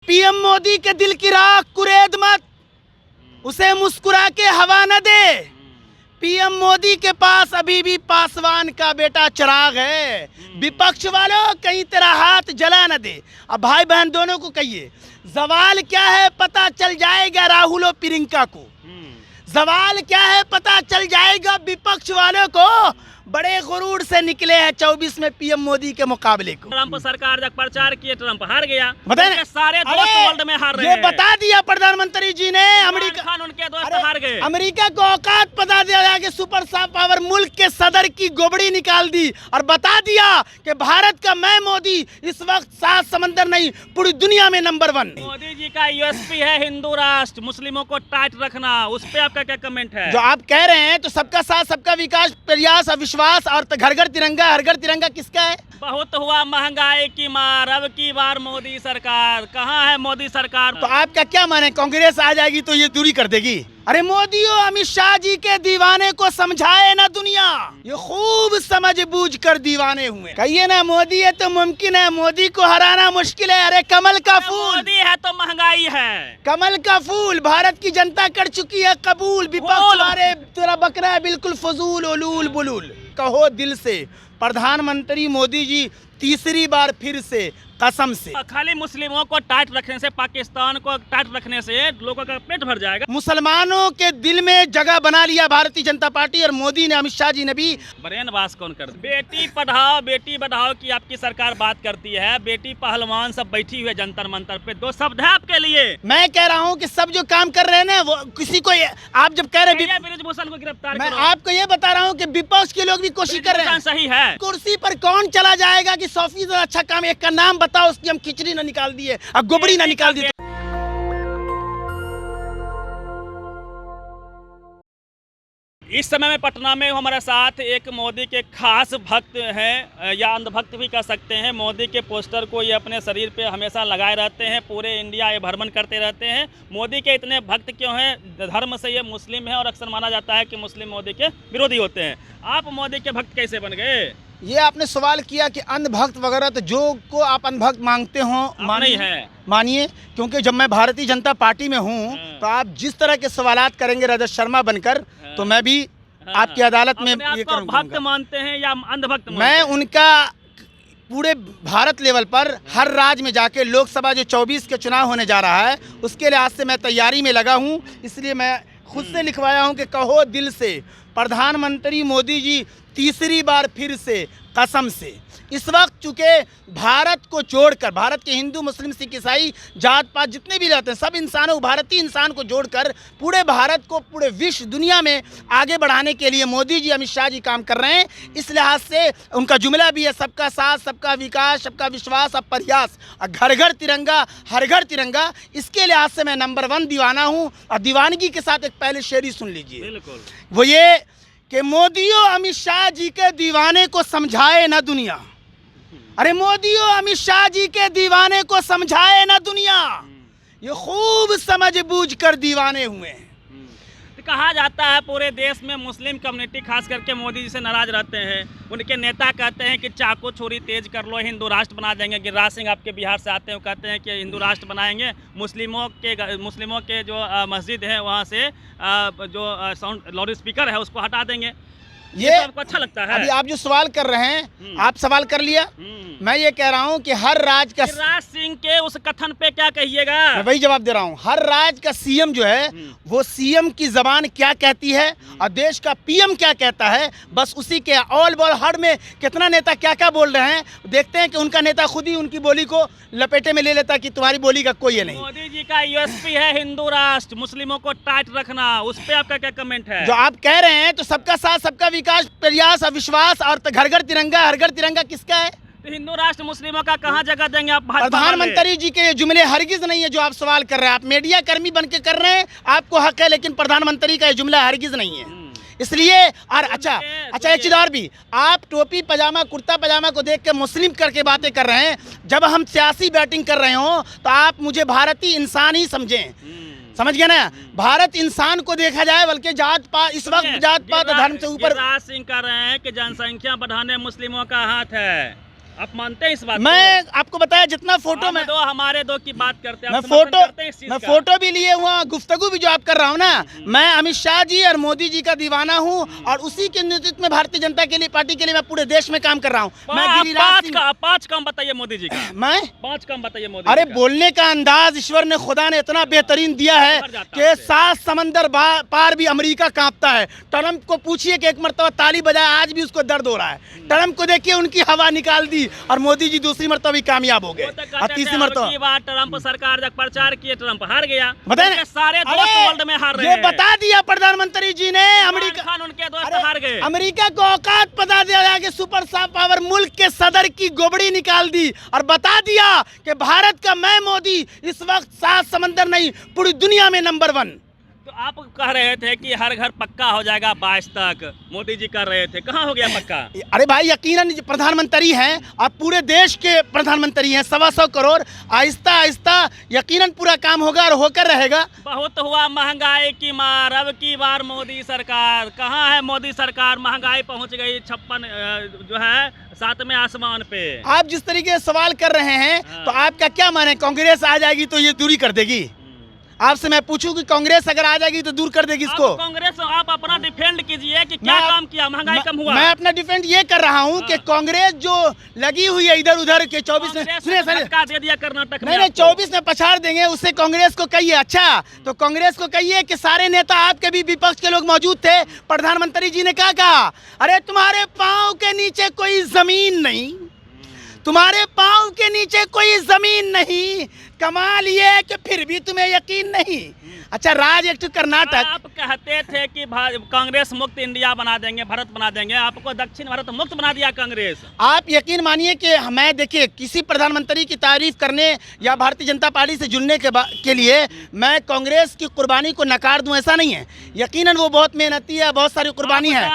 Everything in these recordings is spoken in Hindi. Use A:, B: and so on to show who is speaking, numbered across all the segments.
A: पीएम मोदी के दिल की राख कुरेद मत, उसे मुस्कुरा के हवा न दे। पीएम मोदी के पास अभी भी पासवान का बेटा चिराग है। विपक्ष वालों कहीं तेरा हाथ जला न दे। अब भाई बहन दोनों को कहिए, सवाल क्या है पता चल जाएगा राहुल और प्रियंका को। सवाल क्या है पता चल जाएगा विपक्ष वालों को। बड़े गुरूर से निकले हैं 24 में पीएम मोदी के मुकाबले को।
B: ट्रंप सरकार जब प्रचार किए ट्रंप हार गया,
A: बताए
B: सारे दोस्त वर्ल्ड में हार रहे
A: ये
B: हैं।
A: बता दिया प्रधानमंत्री जी ने। अमेरिका
B: उनके दोस्त हार गए।
A: अमेरिका को औकात बता दिया कि सुपर पावर मुल्क के सदर की गोबड़ी निकाल दी और बता दिया कि भारत का मैं मोदी इस वक्त 7 समंदर नहीं पूरी दुनिया में नंबर 1।
B: मोदी जी का यूएसपी है हिंदू राष्ट्र, मुस्लिमों को टाइट रखना। उस पे आपका क्या कमेंट है?
A: जो आप कह रहे हैं तो सबका साथ सबका विकास प्रयास और विश्वास और घर घर तिरंगा हर घर तिरंगा किसका है?
B: बहुत हुआ महंगाई की मार, अब की बार मोदी सरकार। कहाँ है मोदी सरकार?
A: तो आपका क्या माने कांग्रेस आ जाएगी तो ये दूरी कर देगी? अरे मोदी और अमित शाह जी के दीवाने को समझाए ना दुनिया, ये खूब समझ बूझ कर दीवाने हुए। कहिए ना मोदी है तो मुमकिन है, मोदी को हराना मुश्किल है। अरे कमल का फूल,
B: मोदी है तो महंगाई है।
A: कमल का फूल भारत की जनता कर चुकी है कबूल। विपक्ष वाले तेरा बकरा है बिल्कुल फजूल उलूल बुलूल। कहो दिल से प्रधानमंत्री मोदी जी तीसरी बार फिर से कसम से।
B: खाली मुस्लिमों को टाइट रखने से, पाकिस्तान को टाइट रखने से लोगों का पेट भर जाएगा।
A: मुसलमानों के दिल में जगह बना लिया भारतीय जनता पार्टी और मोदी ने, अमित शाह जी ने भी।
B: ब्रेन वाश कौन कर? बेटी पढ़ाओ बेटी बढ़ाओ की आपकी सरकार बात करती है। बेटी पहलवान सब बैठी हुई है जंतर मंतर पे। 2 शब्द है आपके लिए।
A: मैं कह रहा हूँ कि सब जो काम कर रहे हैं ना वो किसी को, आप जब कह रहे हैं
B: ब्रिजभूषण को गिरफ्तार
A: मैं
B: करो।
A: आपको ये बता रहा हूँ कि विपक्ष के लोग भी कोशिश कर रहे हैं।
B: सही है।
A: कुर्सी पर कौन चला जाएगा कि 100% अच्छा काम, एक का नाम बताओ उसकी हम खिचड़ी ना निकाल दिए और गोबड़ी ना निकाल दी।
B: इस समय में पटना में हमारे साथ एक मोदी के खास भक्त हैं या अंधभक्त भी कह सकते हैं। मोदी के पोस्टर को ये अपने शरीर पे हमेशा लगाए रहते हैं, पूरे इंडिया ये भ्रमण करते रहते हैं। मोदी के इतने भक्त क्यों हैं? धर्म से ये मुस्लिम है और अक्सर माना जाता है कि मुस्लिम मोदी के विरोधी होते हैं। आप मोदी के भक्त कैसे बन गए?
A: ये आपने सवाल किया कि अंधभक्त वगैरह, तो जो को आप अंधभक्त मांगते हो मानिए, क्योंकि जब मैं भारतीय जनता पार्टी में हूँ तो आप जिस तरह के सवालात करेंगे रजत शर्मा बनकर, तो मैं भी आपकी अदालत में ये करूँगा।
B: भक्त मानते हैं या अंधभक्त?
A: मैं उनका पूरे भारत लेवल पर हर राज्य में जाके लोकसभा जो 24 के चुनाव होने जा रहा है उसके लिहाज से मैं तैयारी में लगा हूँ। इसलिए मैं खुद से लिखवाया हूँ कि कहो दिल से प्रधानमंत्री मोदी जी तीसरी बार फिर से कसम से। इस वक्त चूँकि भारत को जोड़कर, भारत के हिंदू मुस्लिम सिख ईसाई जात पात जितने भी रहते हैं सब इंसानों, भारतीय इंसान को जोड़कर पूरे भारत को पूरे विश्व दुनिया में आगे बढ़ाने के लिए मोदी जी अमित शाह जी काम कर रहे हैं। इस लिहाज से उनका जुमला भी है सबका साथ सबका विकास सबका विश्वास अब प्रयास और घर घर तिरंगा हर घर तिरंगा। इसके लिहाज से मैं नंबर 1 दीवाना हूँ। और दीवानगी के साथ एक पहले शेर ही सुन लीजिए, वो ये कि मोदी और अमित शाह जी के दीवाने को समझाए ना दुनिया। अरे मोदी और अमित शाह जी के दीवाने को समझाए ना दुनिया, ये खूब समझ बूझ कर दीवाने हुए हैं।
B: कहा जाता है पूरे देश में मुस्लिम कम्युनिटी खास करके मोदी जी से नाराज रहते हैं। उनके नेता कहते हैं कि चाकू छुरी तेज कर लो, हिंदू राष्ट्र बना देंगे। गिरिराज सिंह आपके बिहार से आते हैं, वो कहते हैं कि हिंदू राष्ट्र बनाएंगे। मुस्लिमों के जो मस्जिद है वहाँ से जो साउंड लाउड स्पीकर है उसको हटा देंगे। ये तो आपको अच्छा लगता है?
A: अभी आप जो सवाल कर रहे हैं, आप सवाल कर लिया। मैं ये कह रहा हूँ कि हर राज्य का,
B: गिरिराज सिंह के उस कथन पे क्या कहिएगा?
A: मैं वही जवाब दे रहा हूँ। हर राज्य का सीएम जो है वो सीएम की जबान क्या कहती है और देश का पीएम क्या कहता है, बस उसी के ऑल बॉल हर में कितना नेता क्या क्या बोल रहे हैं। देखते हैं कि उनका नेता खुद ही उनकी बोली को लपेटे में ले लेता है कि तुम्हारी बोली का कोई है नहीं।
B: मोदी जी का यूएसपी है हिंदू राष्ट्र, मुस्लिमों को टाइट रखना। उस पे आपका क्या कमेंट है?
A: जो आप कह रहे हैं तो सबका साथ सबका विकास प्रयास और विश्वास और घर घर तिरंगा हर घर तिरंगा किसका है?
B: तो हिंदू राष्ट्र मुस्लिमों का कहाँ जगह देंगे आप?
A: प्रधानमंत्री जी के जुमले हरगिज नहीं है जो आप सवाल कर रहे हैं। आप मीडिया कर्मी बन के कर रहे हैं, आपको हक है, लेकिन प्रधानमंत्री का जुमला हरगिज नहीं है। इसलिए और अच्छा एक चीज और भी, आप टोपी पजामा कुर्ता पजामा को देख के मुस्लिम करके बातें कर रहे हैं। जब हम सियासी बैटिंग कर रहे हो तो आप मुझे भारतीय इंसान ही समझें। समझ गया ना? भारत इंसान को देखा जाए, बल्कि जात पात, इस वक्त जात पात धर्म से ऊपर।
B: गिरिराज सिंह कह रहे हैं कि जनसंख्या बढ़ाने मुस्लिमों का हाथ है। आप मानते हैं इस बात
A: मैं आपको बताया जितना फोटो में
B: हमारे दो की बात करते हैं,
A: मैं
B: आप समर्थन करते हैं इस चीज
A: मैं
B: का?
A: फोटो भी लिए हुआ, गुफ्तगू भी जो आप कर रहा हूँ ना, मैं अमित शाह जी और मोदी जी का दीवाना हूँ और उसी के नेतृत्व में भारतीय जनता के लिए पार्टी के लिए मैं पूरे देश में काम कर रहा हूँ। मैं गिरिराज सिंह,
B: पाँच काम बताइए मोदी जी का,
A: मैं
B: 5 काम बताइए मोदी
A: अरे
B: जी का।
A: बोलने का अंदाज ईश्वर ने खुदा ने इतना बेहतरीन दिया है कि 7 समंदर पार भी अमेरिका कांपता है। ट्रम्प को पूछिए कि एक मरतबा ताली बजाया, आज भी उसको दर्द हो रहा है। ट्रम्प को देखिए उनकी हवा निकाल दी और मोदी जी दूसरी मरतबा भी कामयाब हो गए और तीसरी मरतबा
B: ट्रम्प सरकार जब प्रचार किए ट्रम्प हार गया,
A: बताए
B: उनके सारे दोस्त वर्ल्ड में हार रहे
A: ये
B: हैं।
A: बता दिया प्रधानमंत्री जी ने अमेरिका
B: खान उनके दोस्त
A: अरे,
B: हार गए।
A: अमेरिका को औकात बता दिया कि सुपर पावर मुल्क के सदर की गोबड़ी निकाल दी और बता दिया कि भारत का मैं मोदी इस वक्त 7 समंदर नहीं पूरी दुनिया में नंबर 1।
B: तो आप कह रहे थे कि हर घर पक्का हो जाएगा 22 तक, मोदी जी कर रहे थे, कहाँ हो गया पक्का?
A: अरे भाई यकीनन प्रधानमंत्री हैं, आप पूरे देश के प्रधानमंत्री हैं, 125 करोड़, आहिस्ता आहिस्ता यकीनन पूरा काम होगा और होकर रहेगा।
B: बहुत हुआ महंगाई की मार, अब की बार मोदी सरकार, कहाँ है मोदी सरकार? महंगाई पहुंच गई 56 जो है 7वें आसमान पे।
A: आप जिस तरीके से सवाल कर रहे हैं तो आपका क्या माने, कांग्रेस आ जाएगी तो ये दूरी कर देगी? आपसे मैं पूछूं कि कांग्रेस अगर आ जाएगी तो दूर कर देगी इसको?
B: कांग्रेस आप अपना डिफेंड कीजिए कि क्या काम किया, महंगाई कम हुआ?
A: मैं अपना डिफेंड ये कर रहा हूं कि कांग्रेस जो लगी हुई है इधर उधर के 24 में
B: धक्का दे दिया कर्नाटक में।
A: नहीं 24 में पछाड़ देंगे, उससे कांग्रेस को कहिए। अच्छा तो कांग्रेस को कहिए कि सारे नेता आपके भी विपक्ष के लोग मौजूद थे, प्रधानमंत्री जी ने क्या कहा, अरे तुम्हारे पाँव के नीचे कोई जमीन नहीं, तुम्हारे पाँव के नीचे कोई जमीन नहीं, कमाल ये है कि फिर भी तुम्हें यकीन नहीं। अच्छा राज एक कर्नाटक,
B: आप कहते थे कि कांग्रेस मुक्त इंडिया बना देंगे, भारत बना देंगे, आपको दक्षिण भारत मुक्त बना दिया कांग्रेस।
A: आप यकीन मानिए कि मैं देखिए किसी प्रधानमंत्री की तारीफ करने या भारतीय जनता पार्टी से जुड़ने के लिए मैं कांग्रेस की कुर्बानी को नकार दूं, ऐसा नहीं है। यकीनन वो बहुत मेहनती है, बहुत सारी कुर्बानी है।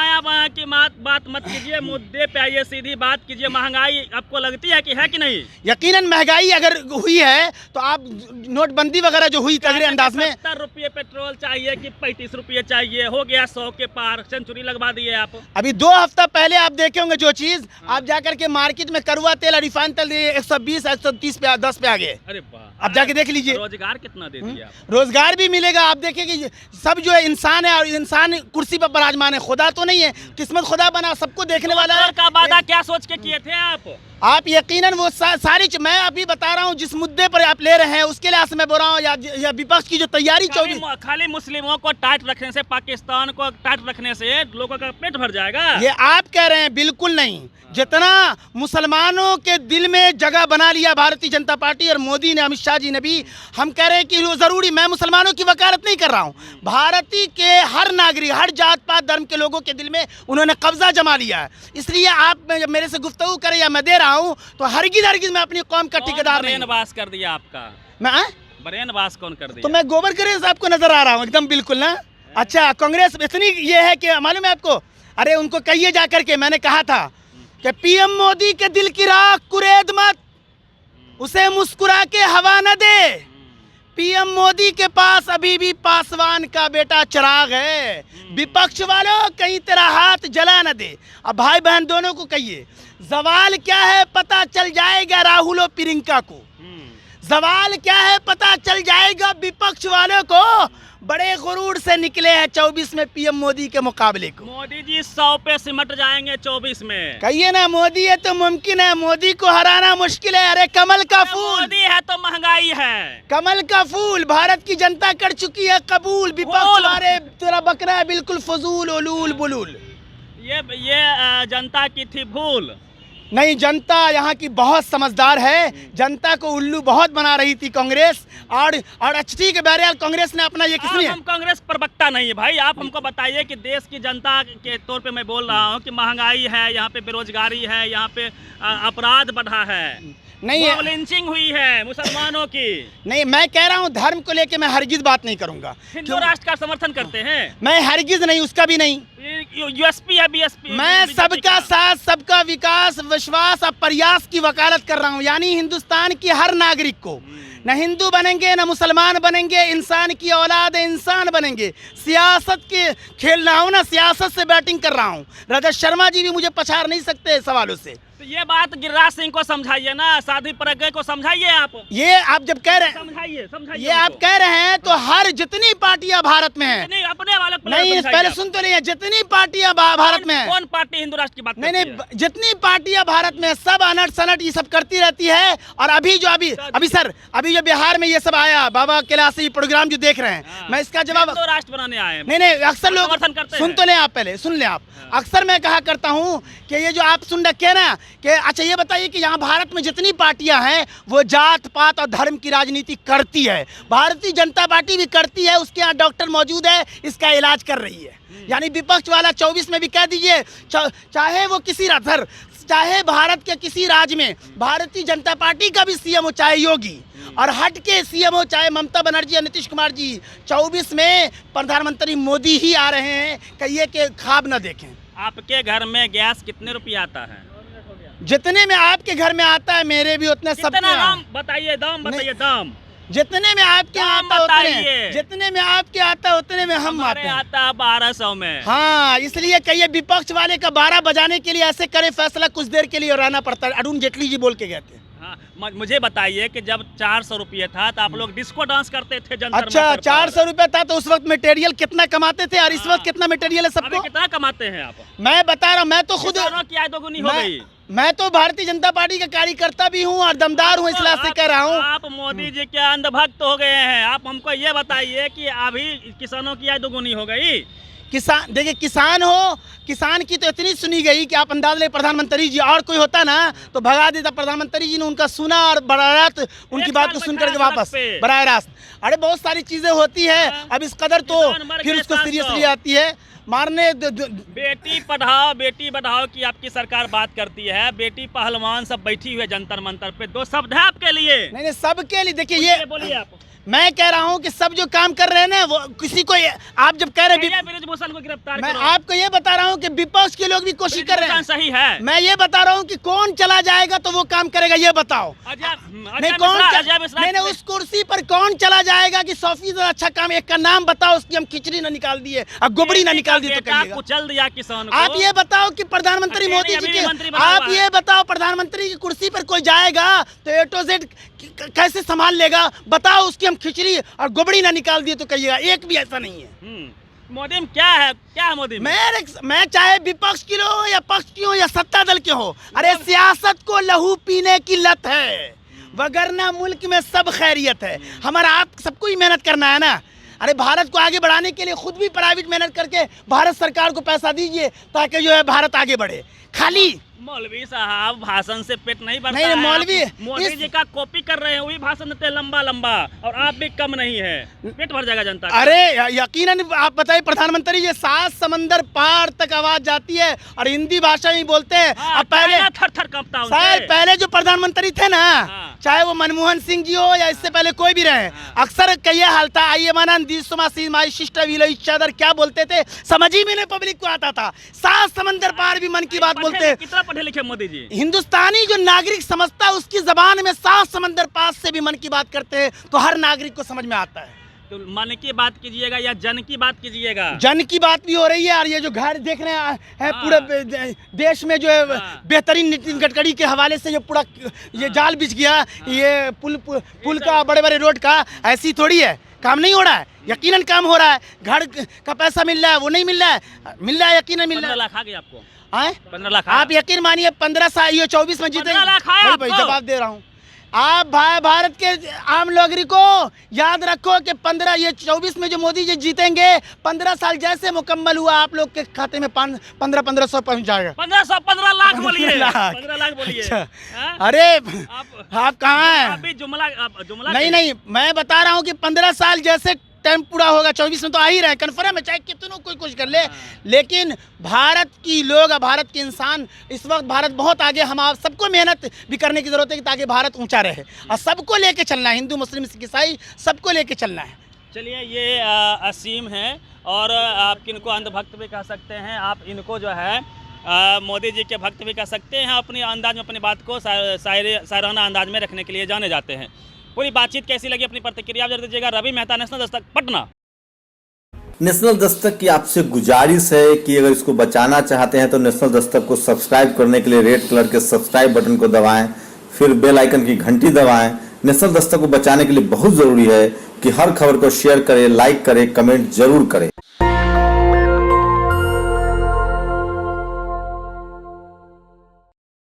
B: की बात मत कीजिए, मुद्दे पे आइए, सीधी बात कीजिए। महंगाई आपको लगती है कि नहीं?
A: यकीनन महंगाई अगर हुई है तो आप नोटबंदी वगैरह जो हुई तगड़े अंदाज में,
B: 70 रुपये पेट्रोल चाहिए कि 35 रुपये चाहिए, हो गया 100 के पार, सेंचुरी लगवा दिए आप।
A: अभी 2 हफ्ता पहले आप देखे होंगे जो चीज, आप जाकर के मार्केट में कड़वा तेल और रिफाइन तेल 120 130 पे 10 पे आ गए।
B: अरे
A: आप जाके देख लीजिए।
B: रोजगार कितना दे दिया?
A: रोजगार भी मिलेगा। आप देखिए कि सब जो है इंसान है और इंसान कुर्सी पर विराजमान है, खुदा तो नहीं है, किस्मत खुदा बना, सबको देखने वाला है।
B: का वादा क्या सोच के किए थे
A: आप यकीनन वो सारी मैं अभी बता रहा हूँ जिस मुद्दे पर आप ले रहे हैं उसके लिए मैं बोल रहा हूँ, या विपक्ष की जो तैयारी
B: खाली मुस्लिमों को टाइट रखने से, पाकिस्तान को टाइट रखने से लोगों का पेट भर जाएगा?
A: ये आप कह रहे हैं, बिल्कुल नहीं। जितना मुसलमानों के दिल में जगह बना लिया भारतीय जनता पार्टी और मोदी ने, अमित शाह जी ने भी, हम कह रहे हैं कि वो जरूरी, मैं मुसलमानों की वकालत नहीं कर रहा हूँ, भारतीय के हर नागरिक, हर जात पात धर्म के लोगों के दिल में उन्होंने कब्जा जमा लिया है। इसलिए आप मेरे से गुफ्तगू करें या मैं दे रहा हूँ तो हरगिज मैं अपनी कौम का ठेकेदार नहीं।
B: ब्रेनवाश कर दिया आपका?
A: मैं
B: ब्रेनवाश कौन कर दिया?
A: तो मैं गोबर करे आपको नजर आ रहा हूँ एकदम बिल्कुल ना। अच्छा कांग्रेस इतनी ये है कि मालूम है आपको, अरे उनको कहिए जाकर के, मैंने कहा था कि पीएम मोदी के दिल की राख कुरेद मत, उसे मुस्कुरा के हवा न दे। पीएम मोदी के पास अभी भी पासवान का बेटा चिराग है। विपक्ष वालों कहीं तेरा हाथ जला न दे। अब भाई बहन दोनों को कहिए, सवाल क्या है पता चल जाएगा राहुल और प्रियंका को, सवाल क्या है पता चल जाएगा विपक्ष वालों को। बड़े गुरूर से निकले हैं 24 में पीएम मोदी के मुकाबले को।
B: मोदी जी 100 पे सिमट जाएंगे 24 में।
A: कहिए ना मोदी है तो मुमकिन है, मोदी को हराना मुश्किल है। अरे कमल का फूल,
B: मोदी है तो महंगाई है।
A: कमल का फूल भारत की जनता कर चुकी है कबूल। विपक्ष वाले तेरा बकरा है बिल्कुल फजूल उलूल बुलूल।
B: ये जनता की थी भूल।
A: नहीं, जनता यहाँ की बहुत समझदार है। जनता को उल्लू बहुत बना रही थी कांग्रेस, और अच्छी के बहरहाल कांग्रेस ने अपना ये किसने,
B: हम कांग्रेस प्रवक्ता नहीं है भाई, आप हमको बताइए कि देश की जनता के तौर पे मैं बोल रहा हूँ कि महंगाई है, यहाँ पे बेरोजगारी है, यहाँ पे अपराध बढ़ा है,
A: नहीं
B: लिंचिंग हुई है मुसलमानों की।
A: नहीं, मैं कह रहा हूँ धर्म को लेके मैं हरगिज बात नहीं करूंगा।
B: हिंदू राष्ट्र का समर्थन करते हैं?
A: मैं हरगिज नहीं, उसका भी नहीं।
B: यूएसपी या बीएसपी,
A: मैं सबका साथ, सबका विकास, विश्वास और प्रयास की वकालत कर रहा हूँ। यानी हिंदुस्तान की हर नागरिक को न हिंदू बनेंगे न मुसलमान बनेंगे, इंसान की औलाद है, इंसान बनेंगे। सियासत के खेल रहा हूँ ना, सियासत से बैटिंग कर रहा हूँ। रजत शर्मा जी भी मुझे पछाड़ नहीं सकते सवालों से।
B: तो ये बात गिरिराज सिंह को समझाइए ना, साध्वी प्रज्ञा को समझाइए आप।
A: ये आप जब कह रहे हैं,
B: समझाइए
A: ये आप कह रहे हैं तो हर जितनी पार्टियां भारत में हैं,
B: नहीं, अपने वाले को
A: नहीं पहले सुन तो नहीं है, जितनी पार्टियां भारत में हैं,
B: कौन पार्टी हिंदू राष्ट्र की बात
A: नहीं
B: करती है?
A: नहीं, जितनी पार्टियां भारत में हैं, सब अनट सनट ये सब करती रहती है। और अभी जो बिहार में ये सब आया, बाबा कैलाश ये प्रोग्राम जो देख रहे हैं, मैं इसका जवाब
B: हिंदू राष्ट्र बनाने आए हैं।
A: नहीं, अक्सर लोग
B: समर्थन करते
A: सुन
B: हैं।
A: तो लें आप, पहले सुन लें आप। अक्सर मैं कहा करता हूं कि ये जो आप सुन रखे हैं ना, कि अच्छा ये बताइए कि यहाँ भारत में जितनी पार्टियां हैं वो जात पात और धर्म की राजनीति करती है। भारतीय जनता पार्टी भी करती है, उसके यहाँ डॉक्टर मौजूद है, इसका इलाज कर रही है। यानी विपक्ष वाला 24 में भी कह दीजिए, चाहे वो किसी राधर, चाहे भारत के किसी राज्य में भारतीय जनता पार्टी का भी सीएम हो, चाहे योगी, और हट के सीएम हो चाहे ममता बनर्जी या नीतीश कुमार जी, 24 में प्रधानमंत्री मोदी ही आ रहे हैं। कहिए कि ख्वाब न देखें।
B: आपके घर में गैस कितने रुपये आता है?
A: जितने में आपके घर में आता है मेरे भी उतने सब।
B: दाम बताइए, दाम।
A: जितने में आपके आता
B: बताइए।
A: जितने में आपके आता है उतने में हम आते हैं।
B: आता 1200 में।
A: हाँ, इसलिए कहिए विपक्ष वाले का 12 बजाने के लिए ऐसे करे फैसला, कुछ देर के लिए रहना पड़ता है। अरुण जेटली जी बोल के गए थे।
B: हाँ, मुझे बताइए कि जब 400 रुपये था तो आप लोग डिस्को डांस करते थे जंतर
A: अच्छा,
B: मंतर पर।
A: 400 रुपए था तो उस वक्त मटेरियल कितना कमाते थे, और इस वक्त कितना मटेरियल है सबको?
B: कितना कमाते हैं आप?
A: मैं बता रहा हूँ, मैं तो खुद
B: की आय दोगुनी हो गई।
A: मैं तो भारतीय जनता पार्टी का कार्यकर्ता भी हूँ और दमदार हूँ, इसलिए से कह रहा हूँ।
B: आप मोदी जी के अंधभक्त हो गए हैं। आप हमको ये बताइए कि अभी किसानों की आय दोगुनी हो गई।
A: किसान देखिए, किसान की तो इतनी सुनी गई कि आप अंदाज ले, प्रधानमंत्री जी और कोई होता ना तो भगा देता। प्रधानमंत्री जी ने उनका सुना और बराह रास्त उनकी बात को सुन करके वापस बराह रास्त। अरे बहुत सारी चीजें होती है, अब इस कदर तो फिर उसको सीरियसली आती है मारने।
B: बेटी पढ़ाओ बेटी बढ़ाओ की आपकी सरकार बात करती है, बेटी पहलवान सब बैठी हुई है जंतर मंतर पे। 2 शब्द है आपके लिए?
A: नहीं, सबके लिए। देखिए, ये
B: बोलिए आप।
A: मैं कह रहा हूँ कि सब जो काम कर रहे हैं ना, वो किसी को, आप जब कह रहे हैं
B: ब्रिजभूषण को गिरफ्तार
A: मैं आपको ये बता रहा हूँ कि विपक्ष के लोग भी कोशिश कर रहे हैं।
B: सही है।
A: मैं ये बता रहा हूँ कि कौन चला जाएगा तो वो काम करेगा, ये बताओ। नहीं, उस कुर्सी पर कौन चला जाएगा कि 100% अच्छा काम, एक का नाम बताओ, उसकी हम खिचड़ी ना निकाल दिए और गोबरी ना निकाल दिए तो कहिएगा।
B: कुचल दिया किसान को।
A: आप ये बताओ कि प्रधानमंत्री मोदी जी के, आप ये बताओ प्रधानमंत्री की कुर्सी पर कोई जाएगा तो ए टू जेड कैसे संभाल लेगा, बताओ। उसकी हम खिचड़ी और गोबड़ी ना निकाल दिए तो कहिएगा। एक भी ऐसा नहीं है।
B: मोदी में क्या है मोदी में?
A: मैं चाहे विपक्ष की हो या पक्ष की हो या सत्ता दल के हो, अरे सियासत को लहू पीने की लत है, वगरना मुल्क में सब खैरियत है। हमारा आप सबको ही मेहनत करना है ना। अरे भारत को आगे बढ़ाने के लिए खुद भी प्राइवेट मेहनत करके भारत सरकार को पैसा दीजिए ताकि जो है भारत आगे बढ़े। खाली
B: मौलवी साहब भाषण से पेट नहीं भरता
A: नहीं,
B: है।
A: मौलवी
B: मोदी जी का कॉपी कर रहे हैं, वही भाषण देते हैं लंबा, और आप भी कम नहीं है, पेट भर जाएगा जनता का।
A: अरे यकीनन आप बताइए, प्रधानमंत्री जी 7 समंदर पार तक आवाज जाती है और हिंदी भाषा में बोलते हैं। अब पहले
B: थर कांपता है
A: शायद पहले जो प्रधानमंत्री थे ना, चाहे वो मनमोहन सिंह जी हो या इससे पहले कोई भी रहे, अक्सर कहिए हाल था, आइए मानन माई सिस्टर विलो चादर क्या बोलते थे, समझ ही में नहीं पब्लिक को आता था। 7 समंदर पार भी मन की बात बोलते हैं।
B: कितना पढ़े लिखे मोदी जी?
A: हिंदुस्तानी जो नागरिक समझता है उसकी जबान में 7 समंदर पास से भी मन की बात करते हैं तो हर नागरिक को समझ में आता है।
B: तो मन की बात कीजिएगा या जन की बात कीजिएगा?
A: जन की बात भी हो रही है, और ये जो घर देख रहे हैं पूरे देश में जो है बेहतरीन नितिन गडकरी के हवाले से जो पूरा ये जाल बिछ गया, ये पुल का, बड़े बड़े रोड का, ऐसी थोड़ी है काम नहीं हो रहा है। यकीनन काम हो रहा है। घर का पैसा मिल रहा है, वो नहीं मिल रहा है, यकीनन मिल रहा है।
B: 15 लाख आ गए आपको?
A: 15 लाख आप यकीन मानिए 15 साल, ये 24 में जीते। जवाब दे रहा हूँ। आप भारत के आम नागरिक को याद रखो कि 24 में जो मोदी जी जीतेंगे, 15 साल जैसे मुकम्मल हुआ आप लोग के खाते में 1500 पहुंच जाएगा।
B: 15 लाख बोलिए। 15 लाख बोलिए।
A: अच्छा। अरे आप कहाँ हैं?
B: अभी जुमला
A: नहीं, मैं बता रहा हूँ कि 15 साल जैसे टाइम पूरा होगा। 24 में तो आ ही रहे, कन्फर्म है, चाहे कितनों कोई कुछ कर ले। लेकिन भारत की लोग, भारत के इंसान, इस वक्त भारत बहुत आगे। हम आप सबको मेहनत भी करने की जरूरत है ताकि भारत ऊंचा रहे, और सबको लेके चलना है, हिंदू मुस्लिम सिख ईसाई सबको लेके चलना है।
B: चलिए, ये असीम है और आप इनको अंधभक्त भी कह सकते हैं। आप इनको जो है मोदी जी के भक्त भी कह सकते हैं। अपने अंदाज में अपनी बात को शायराना अंदाज में रखने के लिए जाने जाते हैं। पूरी बातचीत कैसी लगी अपनी प्रतिक्रिया जरूर दीजिएगा। रवि मेहता, नेशनल दस्तक, पटना।
C: नेशनल दस्तक की आपसे गुजारिश है कि अगर इसको बचाना चाहते हैं तो नेशनल दस्तक को सब्सक्राइब करने के लिए रेड कलर के सब्सक्राइब बटन को दबाएं, फिर बेल आइकन की घंटी दबाएं। नेशनल दस्तक को बचाने के लिए बहुत जरूरी है कि हर खबर को शेयर करें, लाइक करें, कमेंट जरूर करें।